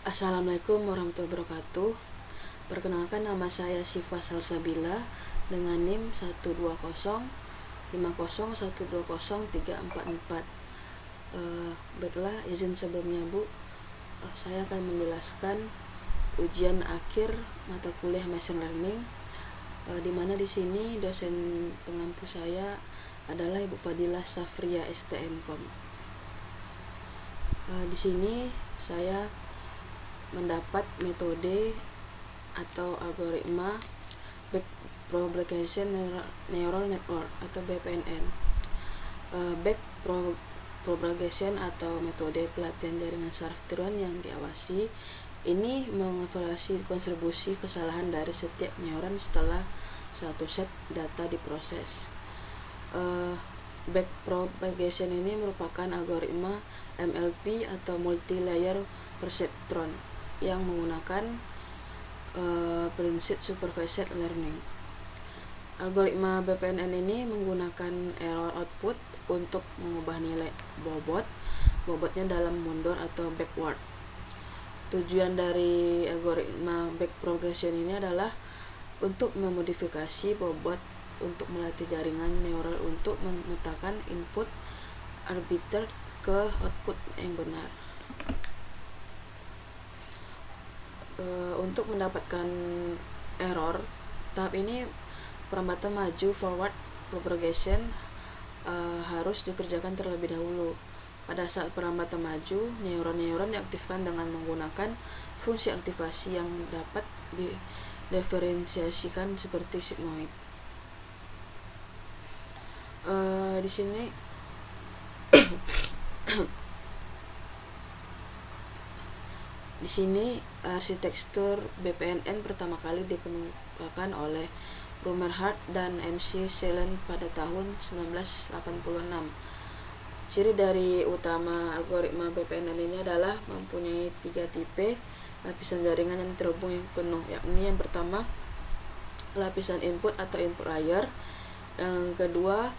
Assalamualaikum warahmatullahi wabarakatuh. Perkenalkan, nama saya Siva Salsabila dengan NIM 12050120344. Baiklah, izin sebelumnya Bu, saya akan menjelaskan ujian akhir mata kuliah Machine Learning, di mana di sini dosen pengampu saya adalah Ibu Fadilah Safria STMkom. Di sini saya mendapat metode atau algoritma Backpropagation Neural Network atau BPNN. Backpropagation atau metode pelatihan jaringan saraf tiruan yang diawasi ini mengevaluasi kontribusi kesalahan dari setiap neuron setelah satu set data diproses. Backpropagation ini merupakan algoritma MLP atau multi-layer perceptron yang menggunakan prinsip supervised learning. Algoritma BPNN ini menggunakan error output untuk mengubah nilai bobotnya dalam mundur atau backward. Tujuan dari algoritma backpropagation ini adalah untuk memodifikasi bobot untuk melatih jaringan neural untuk memetakan input arbiter ke output yang benar. Untuk mendapatkan error, tahap ini perambatan maju forward propagation harus dikerjakan terlebih dahulu. Pada saat perambatan maju, neuron-neuron diaktifkan dengan menggunakan fungsi aktivasi yang dapat didiferensiasikan seperti sigmoid. Di sini Di sini arsitektur BPNN pertama kali dikemukakan oleh Rumerhard dan MC Selen pada tahun 1986. Ciri dari utama algoritma BPNN ini adalah mempunyai 3 tipe lapisan jaringan yang terhubung yang penuh, yakni yang pertama lapisan input atau input layer, yang kedua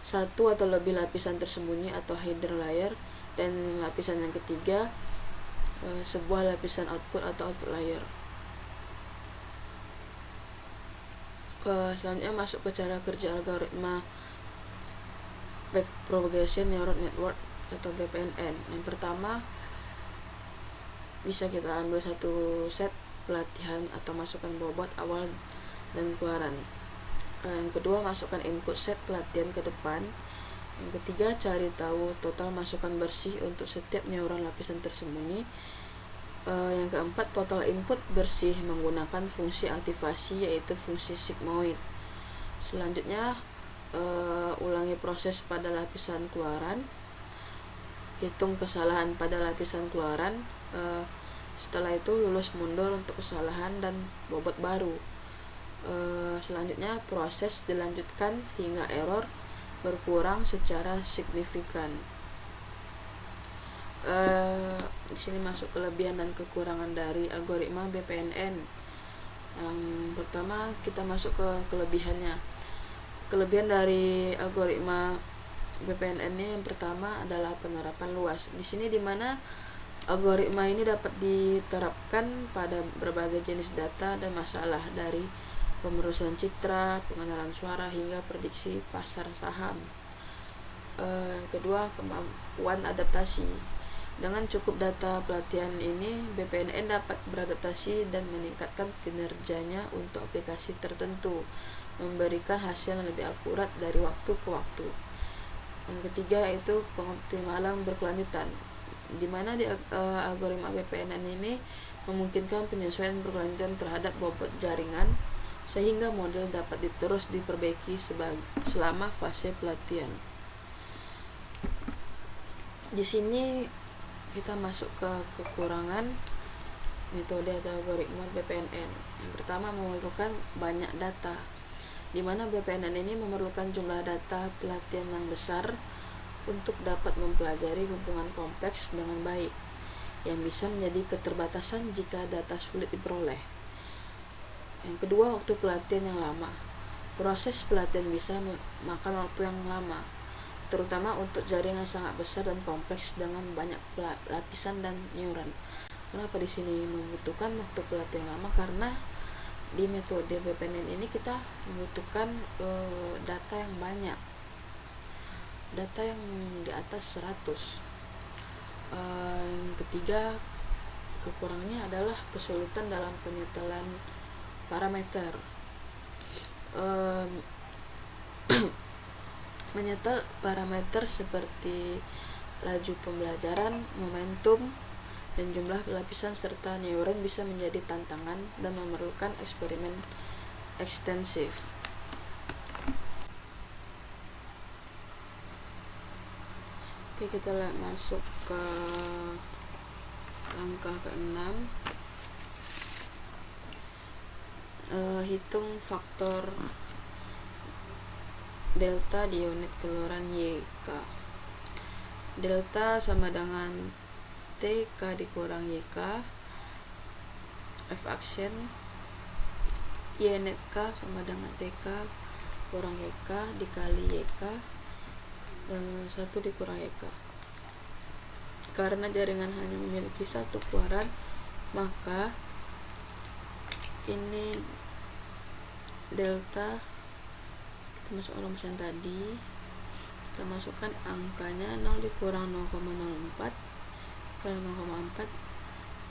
satu atau lebih lapisan tersembunyi atau hidden layer, dan lapisan yang ketiga sebuah lapisan output atau output layer. Selanjutnya masuk ke cara kerja algoritma Backpropagation Neural Network atau BPNN. Yang pertama, bisa kita ambil satu set pelatihan atau masukkan bobot awal dan keluaran. Yang kedua, masukkan input set pelatihan ke depan. Yang ketiga, cari tahu total masukan bersih untuk setiap neuron lapisan tersembunyi. Yang keempat, total input bersih menggunakan fungsi aktivasi yaitu fungsi sigmoid. Selanjutnya, ulangi proses pada lapisan keluaran, hitung kesalahan pada lapisan keluaran. Setelah itu lulus mundur untuk kesalahan dan bobot baru. Selanjutnya proses dilanjutkan hingga error berkurang secara signifikan. Di sini masuk kelebihan dan kekurangan dari algoritma BPNN. Yang pertama, kita masuk ke kelebihannya. Kelebihan dari algoritma BPNN ini yang pertama adalah penerapan luas. Di sini dimana algoritma ini dapat diterapkan pada berbagai jenis data dan masalah, dari pemerusan citra, pengenalan suara, hingga prediksi pasar saham. Kedua, kemampuan adaptasi. Dengan cukup data pelatihan ini, BPNN dapat beradaptasi dan meningkatkan kinerjanya untuk aplikasi tertentu, memberikan hasil yang lebih akurat dari waktu ke waktu. Yang ketiga itu pengoptimalan berkelanjutan, di mana di algoritma BPNN ini memungkinkan penyesuaian berkelanjutan terhadap bobot jaringan, sehingga model dapat terus diperbaiki selama fase pelatihan. Di sini kita masuk ke kekurangan metode atau algoritma BPNN. Yang pertama, memerlukan banyak data, di mana BPNN ini memerlukan jumlah data pelatihan yang besar untuk dapat mempelajari hubungan kompleks dengan baik, yang bisa menjadi keterbatasan jika data sulit diperoleh. Yang kedua, waktu pelatihan yang lama. Proses pelatihan bisa memakan waktu yang lama, terutama untuk jaringan sangat besar dan kompleks dengan banyak lapisan dan neuron. Kenapa di sini membutuhkan waktu pelatih yang lama? Karena di metode BPNN ini kita membutuhkan data yang banyak, data yang di atas 100. Yang ketiga, kekurangannya adalah kesulitan dalam penyetelan parameter. Menyetel parameter seperti laju pembelajaran, momentum, dan jumlah lapisan serta neuron bisa menjadi tantangan dan memerlukan eksperimen ekstensif. Oke, kita masuk ke langkah ke-6. Hitung faktor delta di unit keluaran YK. Delta sama dengan TK dikurang YK, F action, Y net K sama dengan TK kurang YK dikali YK 1 dikurang YK. Karena jaringan hanya memiliki satu keluaran, maka ini delta, kita masuk rumusan tadi, kita masukkan angkanya 0 dikurang 0,04 kali 0,4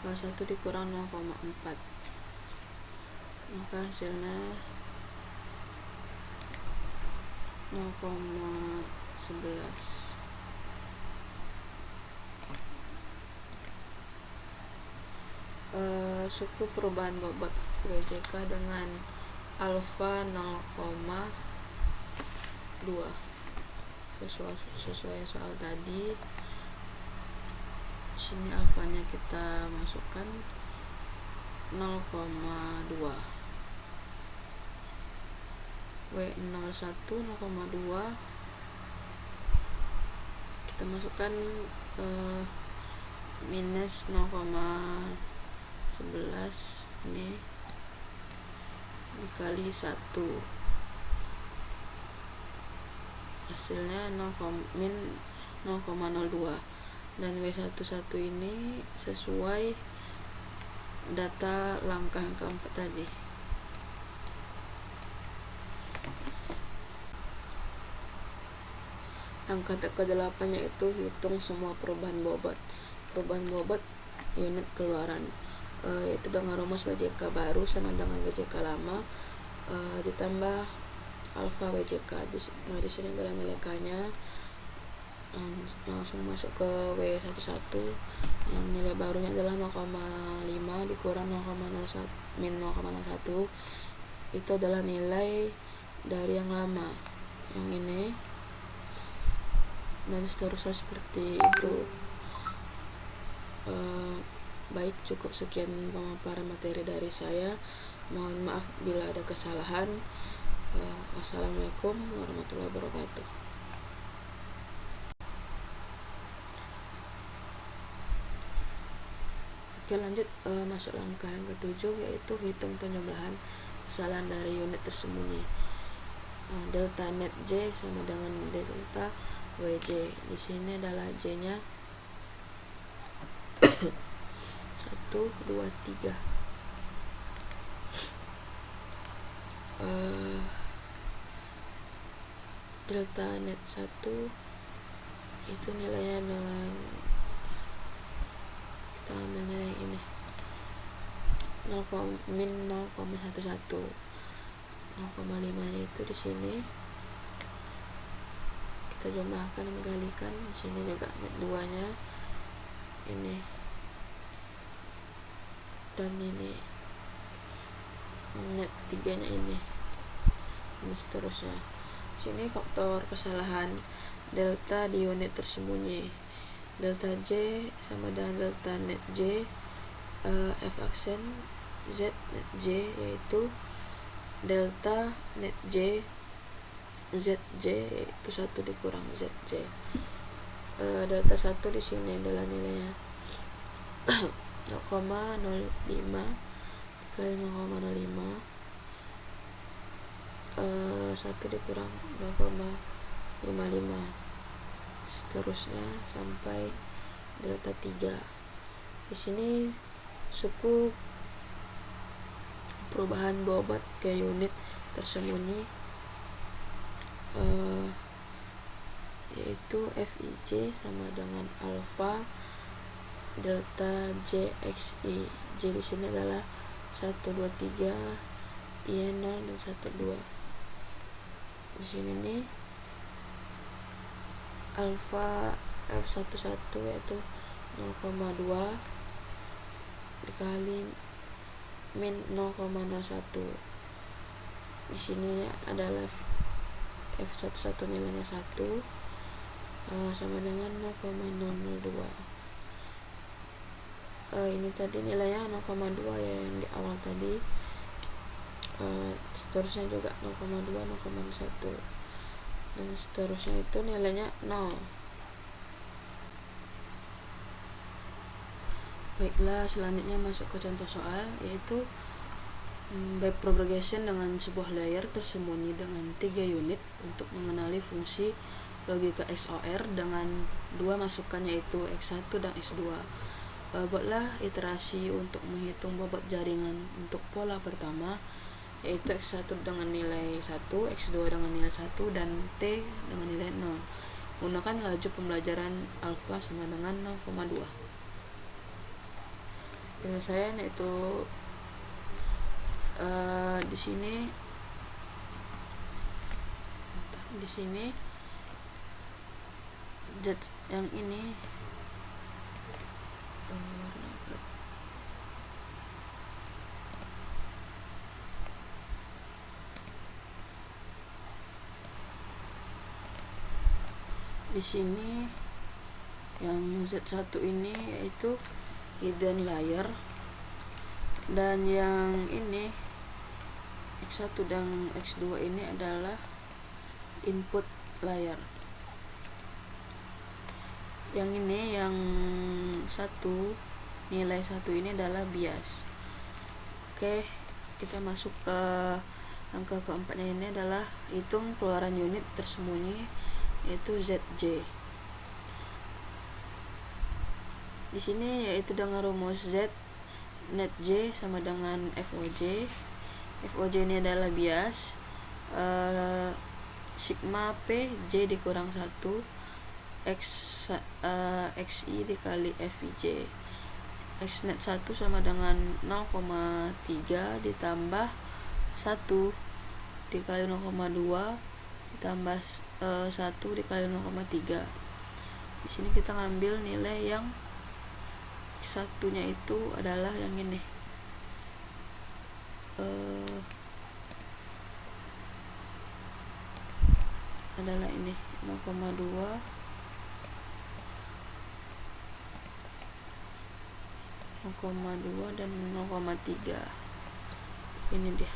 1 dikurang 0,4, maka hasilnya 0,11. Suku perubahan bobot WJK dengan alfa 0,2 sesuai soal tadi. Sini alfanya kita masukkan 0,2, W01 0,2 kita masukkan minus 0,11 ini dikali 1, hasilnya min 0,02, dan W11 ini sesuai data langkah yang keempat tadi. Langkah ke-8 yaitu hitung semua perubahan bobot. Perubahan bobot unit keluaran, yaitu dengan rumus WJK baru sama dengan WJK lama ditambah alfa WJK. Di sini adalah nilai K-nya. Langsung masuk ke W11 yang nilai barunya adalah 0,5 dikurang 0,01 min 0,01, itu adalah nilai dari yang lama, yang ini, dan seterusnya seperti itu. Baik, cukup sekian pemaparan materi dari saya. Mohon maaf bila ada kesalahan. Wassalamualaikum warahmatullahi wabarakatuh. Oke, lanjut masuk langkah yang ke-7 yaitu hitung penjumlahan kesalahan dari unit tersembunyi. Delta net J sama dengan delta WJ. Di sini adalah J-nya 1, 2, 3. Delta net 1 itu nilainya dengan, kita ambil nilai ini min 0,11, 0,5 itu di sini kita jumlahkan dan kalikan. Di sini juga net 2 nya ini, dan ini net 3 nya ini seterusnya. Sini faktor kesalahan delta di unit tersembunyi. Delta J sama dengan delta net J, F aksen Z net J, yaitu delta net J ZJ, yaitu 1 dikurang ZJ. Delta 1 di sini adalah nilainya 0,05 kali 0,05, 1 dikurang 0,55, seterusnya sampai delta 3. Di sini suku perubahan bobot ke unit tersembunyi yaitu Fij sama dengan alfa delta Jxi. J di sini adalah 1 2 3, I 0 dan 1 2. Di sini nih alfa F11 yaitu 0,2 dikali min 0,01. Di sini adalah F11 nilainya 1 sama dengan 0,002. Ini tadi nilainya 0,2 ya yang di awal tadi. Seterusnya juga 0,2, 0,1 dan seterusnya itu nilainya 0. Baiklah, selanjutnya masuk ke contoh soal, yaitu backpropagation dengan sebuah layer tersembunyi dengan 3 unit untuk mengenali fungsi logika XOR dengan 2 masukan yaitu X1 dan X2. Buatlah iterasi untuk menghitung bobot jaringan untuk pola pertama, yaitu X1 dengan nilai 1, X2 dengan nilai 1, dan T dengan nilai 0. Gunakan laju pembelajaran alfa sama dengan 0,2. Penyelesaian yaitu di sini Z yang ini di sini yang Z1 ini yaitu hidden layer, dan yang ini X1 dan X2 ini adalah input layer. Yang ini yang nilai 1 ini adalah bias. Oke, kita masuk ke angka keempatnya. Ini adalah hitung keluaran unit tersembunyi yaitu Zj. Di sini yaitu dengan rumus Z net J sama dengan Foj. Foj ini adalah bias, sigma P J dikurang 1 Xi dikali Fij. X net 1 sama dengan 0,3 ditambah 1 dikali 0,2 ditambah 1 dikali 0,3. Di sini kita ngambil nilai yang X1 nya itu adalah yang ini, adalah ini 0,2 dan 0,3. Ini dia.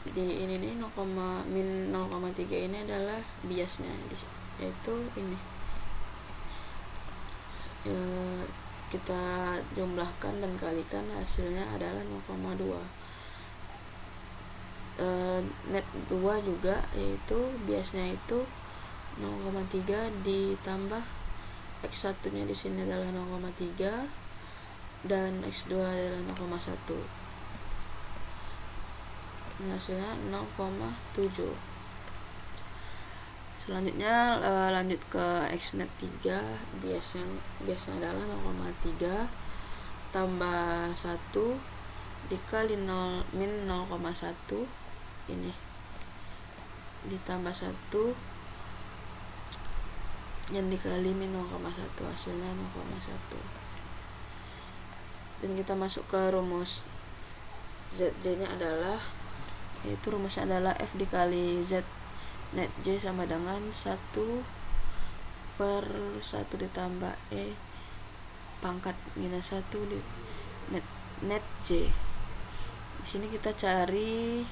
Jadi ini nih min 0,3 ini adalah biasnya, yaitu ini. Kita jumlahkan dan kalikan, hasilnya adalah 0,2. Net 2 juga, yaitu biasnya itu 0,3 ditambah X1 nya di sini adalah 0,3 dan X2 adalah 0,1. Hasilnya 0,7. Selanjutnya lanjut ke X net 3. Biasanya adalah 0,3 tambah 1 dikali min 0,1 ini ditambah 1 yang dikali min 0,1, hasilnya 0,1. Dan kita masuk ke rumus Zj nya adalah, yaitu rumusnya adalah F dikali Z net J sama dengan 1 per 1 ditambah E pangkat minus 1 di net J. Di sini kita cari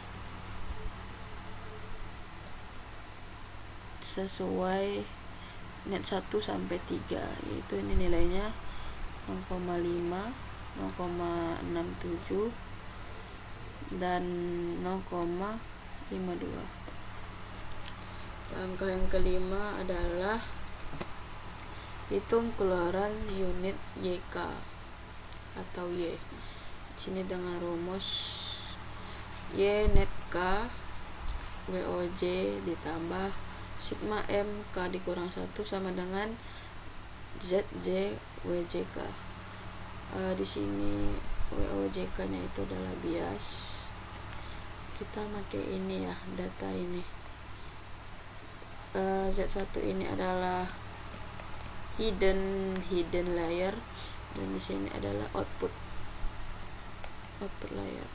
sesuai net 1 sampai 3, yaitu ini nilainya 0,5, 0,67 dan 0,52. Angka yang kelima adalah Hitung keluaran unit YK atau Y. Sini dengan rumus Y net K WOJ ditambah sigma M K dikurang 1 sama dengan ZJ WJK. Di sini WOJK nya itu adalah bias. Kita pakai ini ya, data ini. Z1 ini adalah hidden layer, dan di sini adalah output layer.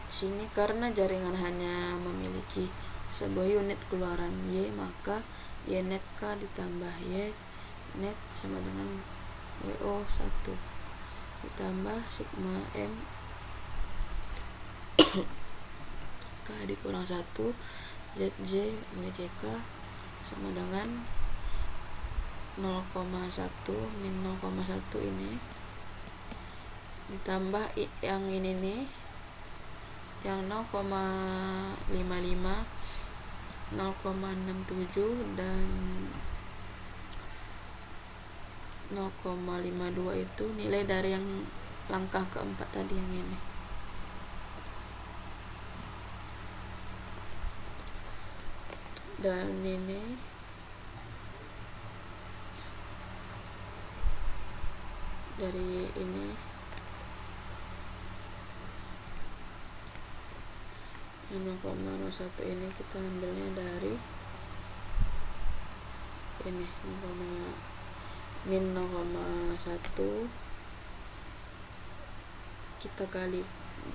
Sini karena jaringan hanya memiliki sebuah unit keluaran Y, maka Y net K ditambah Y net sama dengan WO1 ditambah sigma M K dikurang 1 ZJ WJK sama dengan 0,1 min 0,1 ini ditambah yang ini nih, yang 0,55, 0,67 dan 0,52 itu nilai dari yang langkah keempat tadi, yang ini. Dan ini dari ini yang 0,01 ini kita ambilnya dari ini min 0,1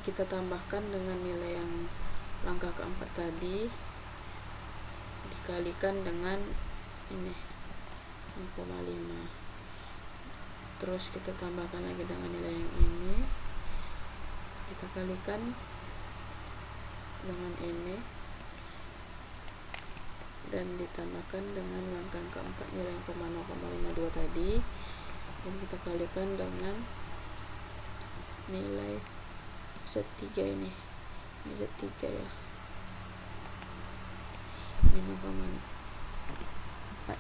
kita tambahkan dengan nilai yang langkah keempat tadi dikalikan dengan ini 0,5, terus kita tambahkan lagi dengan nilai yang ini, kita kalikan dengan ini dan ditambahkan dengan langkah keempat nilai 0,52 tadi, dan kita kalikan dengan nilai Z3 ini Z3 ya, min 0,4,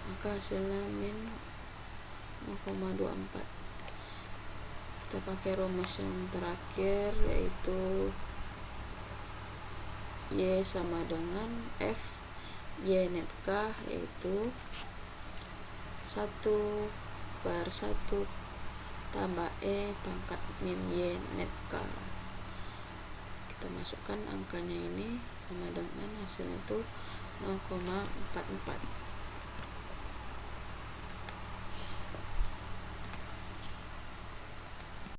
maka hasilnya min 0,24. Kita pakai rumus yang terakhir, yaitu Y sama dengan F Y net K, yaitu 1/1 tambah E pangkat min Y net K. Kita masukkan angkanya ini sama dengan hasilnya itu 0,44.